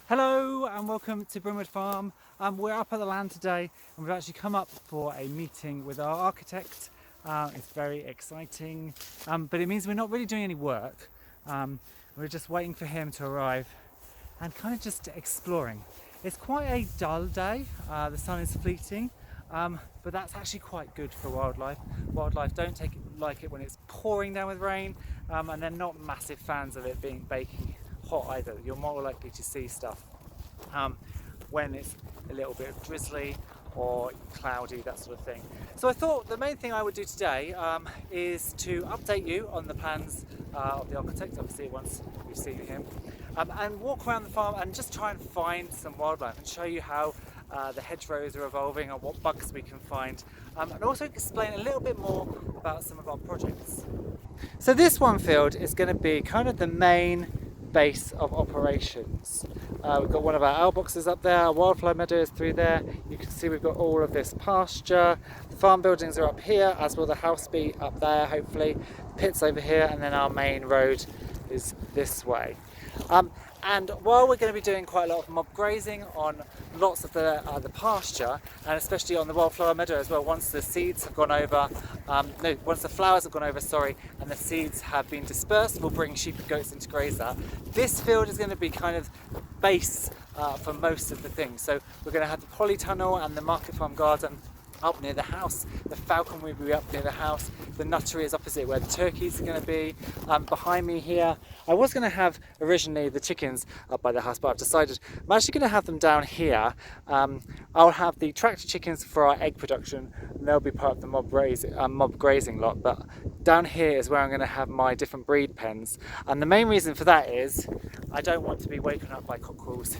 Hello and welcome to Brimwood Farm. We're up at the land today and we've actually come up for a meeting with our architect. It's very exciting, but it means we're not really doing any work. We're just waiting for him to arrive and kind of just exploring. It's quite a dull day, the sun is fleeting, but that's actually quite good for wildlife. Wildlife don't like it when it's pouring down with rain, and they're not massive fans of it being baking hot either. You're more likely to see stuff when it's a little bit drizzly or cloudy, that sort of thing. So I thought the main thing I would do today is to update you on the plans of the architect, obviously once you've seen him, and walk around the farm and just try and find some wildlife and show you how the hedgerows are evolving and what bugs we can find, and also explain a little bit more about some of our projects. So this one field is going to be kind of the main base of operations. We've got one of our owl boxes up there, our wildflower meadow is through there. You can see we've got all of this pasture. The farm buildings are up here, as will the house be up there hopefully. The pit's over here, and then our main road is this way. And while we're going to be doing quite a lot of mob grazing on lots of the pasture, and especially on the wildflower meadow as well, once the seeds have gone over, once the flowers have gone over, and the seeds have been dispersed, we'll bring sheep and goats in to graze that. This field is going to be kind of the base for most of the things. So we're going to have the polytunnel and the market farm garden up near the house. The falcon will be up near the house. The nuttery is opposite where the turkeys are going to be. Behind me here, I was going to have originally the chickens up by the house, but I've decided I'm actually going to have them down here. I'll have the tractor chickens for our egg production, and they'll be part of the mob grazing lot, but down here is where I'm going to have my different breed pens. And the main reason for that is I don't want to be woken up by cockerels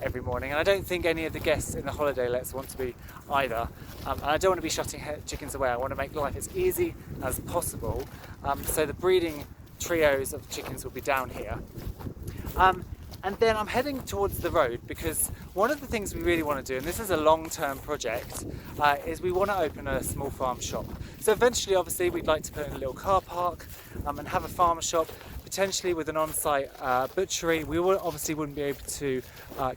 every morning, and I don't think any of the guests in the holiday lets want to be either, and I don't want to be shutting chickens away. I want to make life as easy as possible, so the breeding trios of chickens will be down here, and then I'm heading towards the road because one of the things we really want to do, and this is a long-term project, is we want to open a small farm shop. So eventually, obviously, we'd like to put in a little car park and have a farm shop, potentially with an on-site butchery. We obviously wouldn't be able to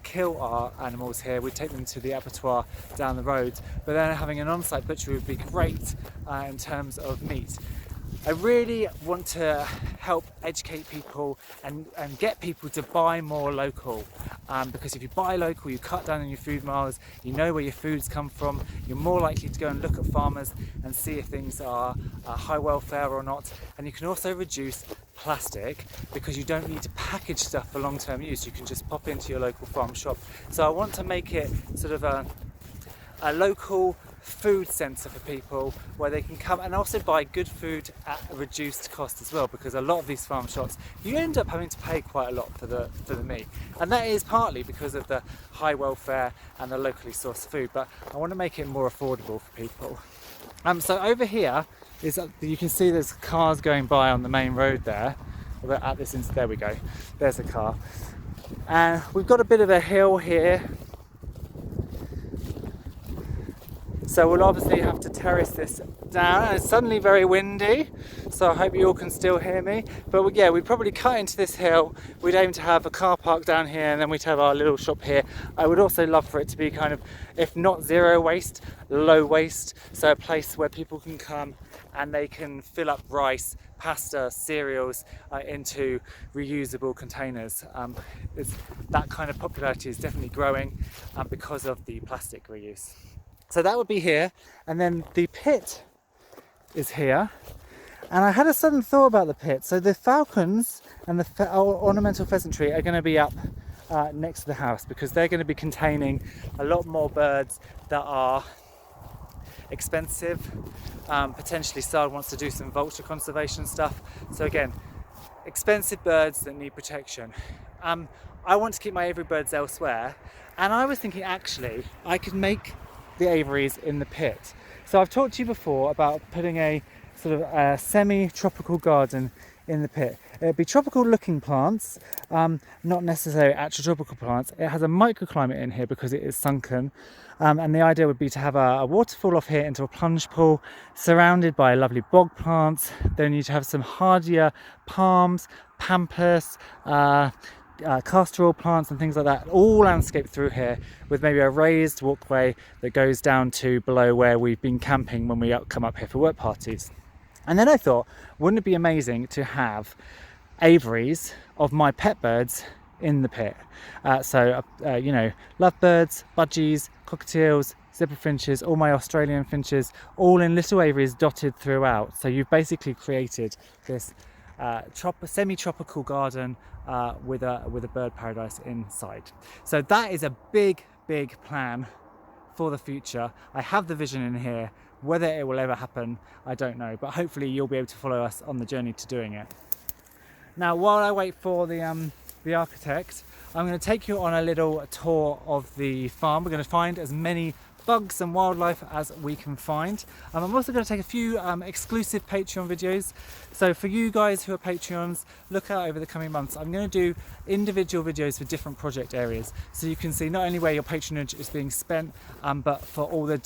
kill our animals here. We'd take them to the abattoir down the road, but then having an on-site butchery would be great in terms of meat. I really want to help educate people and get people to buy more local, because if you buy local, you cut down on your food miles, you know where your foods come from, you're more likely to go and look at farmers and see if things are high welfare or not, and you can also reduce plastic because you don't need to package stuff for long-term use. You can just pop into your local farm shop. So I want to make it sort of a local food centre for people where they can come and also buy good food at a reduced cost as well, because a lot of these farm shops you end up having to pay quite a lot for the meat, and that is partly because of the high welfare and the locally sourced food, but I want to make it more affordable for people. So over here is you can see there's cars going by on the main road there. There we go, there's a car, and we've got a bit of a hill here. So we'll obviously have to terrace this down, and it's suddenly very windy, so I hope you all can still hear me. But we'd probably cut into this hill. We'd aim to have a car park down here, and then we'd have our little shop here. I would also love for it to be kind of, if not zero waste, low waste, so a place where people can come and they can fill up rice, pasta, cereals into reusable containers. That kind of popularity is definitely growing because of the plastic reuse. So that would be here, and then the pit is here, and I had a sudden thought about the pit. So the falcons and the ornamental pheasantry are going to be up next to the house, because they're going to be containing a lot more birds that are expensive. Potentially Sard wants to do some vulture conservation stuff, so again, expensive birds that need protection. I want to keep my aviary birds elsewhere, and I was thinking actually I could make the aviaries in the pit. So I've talked to you before about putting a sort of semi-tropical garden in the pit. It'd be tropical looking plants, not necessarily actual tropical plants. It has a microclimate in here because it is sunken, and the idea would be to have a waterfall off here into a plunge pool surrounded by lovely bog plants. Then you'd have some hardier palms, pampas, castor oil plants and things like that, all landscaped through here, with maybe a raised walkway that goes down to below where we've been camping when we come up here for work parties. And then I thought, wouldn't it be amazing to have aviaries of my pet birds in the pit? You know, lovebirds, budgies, cockatiels, zebra finches, all my Australian finches, all in little aviaries dotted throughout. So you've basically created this semi-tropical garden with a bird paradise inside. So that is a big plan for the future. I have the vision in here. Whether it will ever happen, I don't know, but hopefully you'll be able to follow us on the journey to doing it. Now, while I wait for the architect, I'm going to take you on a little tour of the farm. We're going to find as many bugs and wildlife as we can find. I'm also going to take a few exclusive Patreon videos. So for you guys who are Patreons, look out over the coming months. I'm going to do individual videos for different project areas, so you can see not only where your patronage is being spent, but for all the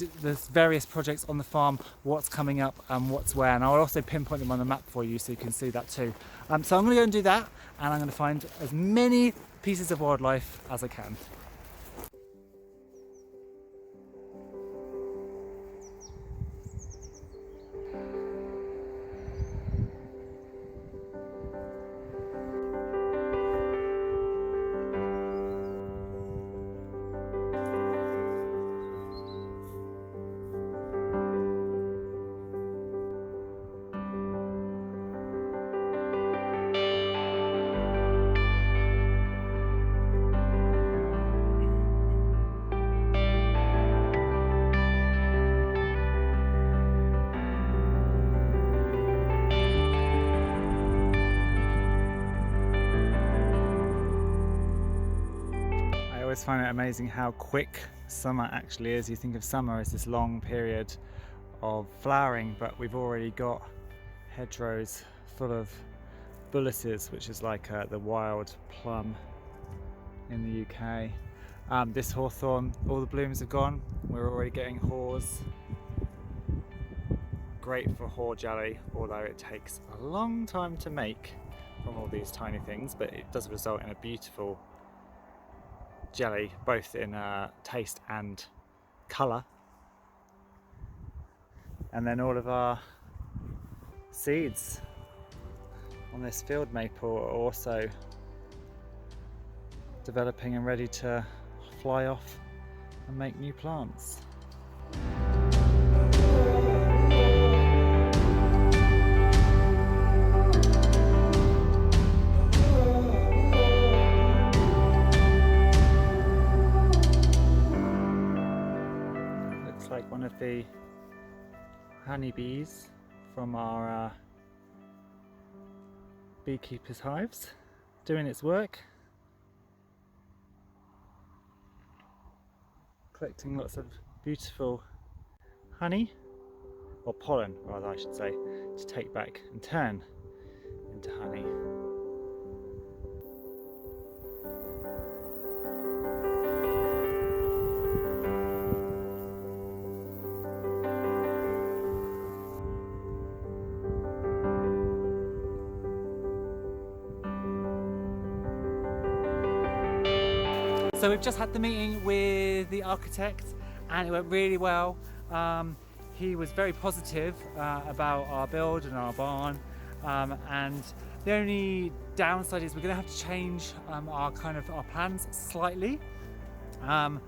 various projects on the farm, what's coming up and what's where. And I'll also pinpoint them on the map for you so you can see that too. So I'm going to go and do that, and I'm going to find as many pieces of wildlife as I can. I always find it amazing how quick summer actually is. You think of summer as this long period of flowering, but we've already got hedgerows full of bullaces, which is like the wild plum in the UK. This hawthorn, all the blooms have gone. We're already getting haws. Great for haw jelly, although it takes a long time to make from all these tiny things, but it does result in a beautiful jelly, both in taste and colour. And then all of our seeds on this field maple are also developing and ready to fly off and make new plants. Like one of the honeybees from our beekeepers' hives doing its work, collecting lots of beautiful honey, or pollen rather I should say, to take back and turn into honey. So we've just had the meeting with the architect and it went really well. He was very positive about our build and our barn, and the only downside is we're going to have to change our plans slightly from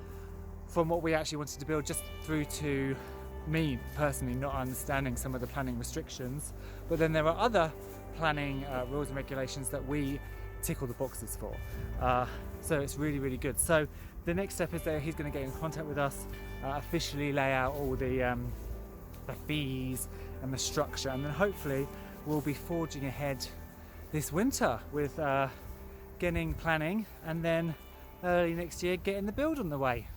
what we actually wanted to build, just through to me personally not understanding some of the planning restrictions. But then there are other planning rules and regulations that we tick all the boxes for. So it's really good. So the next step is that he's going to get in contact with us, officially lay out all the fees and the structure, and then hopefully we'll be forging ahead this winter with getting planning, and then early next year getting the build on the way.